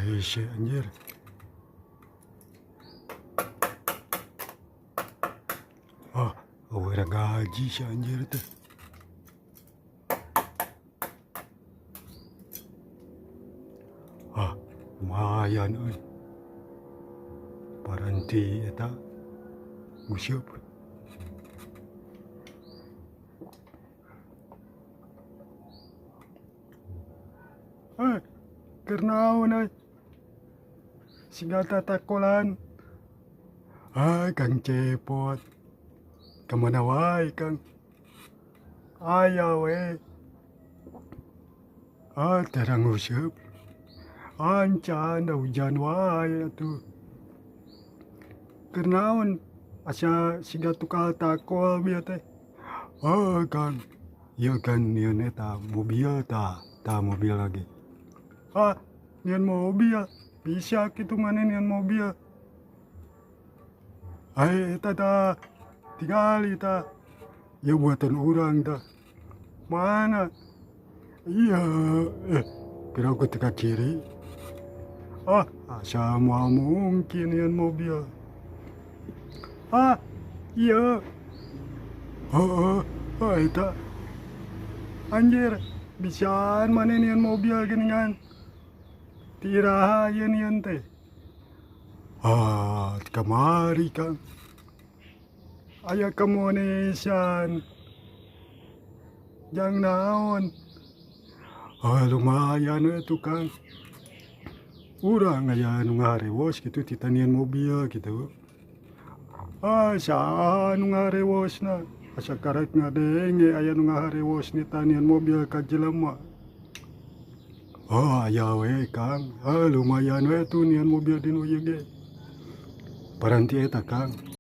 Hese anjir. Ah, udah gaji si anjir teh. Ah, lumayan euy. Paranti eta musieup. Keur naon euy? Siga tatakolan. Kang Cepot. Kemana wae, Kang? Aya we. Terang useup. Ancan da hujan wae atuh. Keur naon asa siga tukang takol bieu teh? Kang. Ieu kan nieun eta mobil tah mobil lagi. Nieun mobil. Bisa kitu maneh nieun mobil. Eta tah tingali tah. Ieu buatan urang tah. Mana? Iya, kira aku teka kiri. Asa moal mungkin nieun mobil. Iya. Eta. Anjir, bisaan maneh nieun mobil geuningan. Tiraha ieu nieun teh. Kamari Kang. Aya kemonesan. Jang naon. Lumayan we tuh Kang. Urang aya nu ngaharewos kitu ti nieun mobil kitu. Saha nu ngaharewosna? Asa karek ngadenge aya nu ngaharewos nita nieun mobil ka jelema. Aya we Kang. Lumayan we tuh nieun mobil dinu ieu ge. Paranti eta Kang.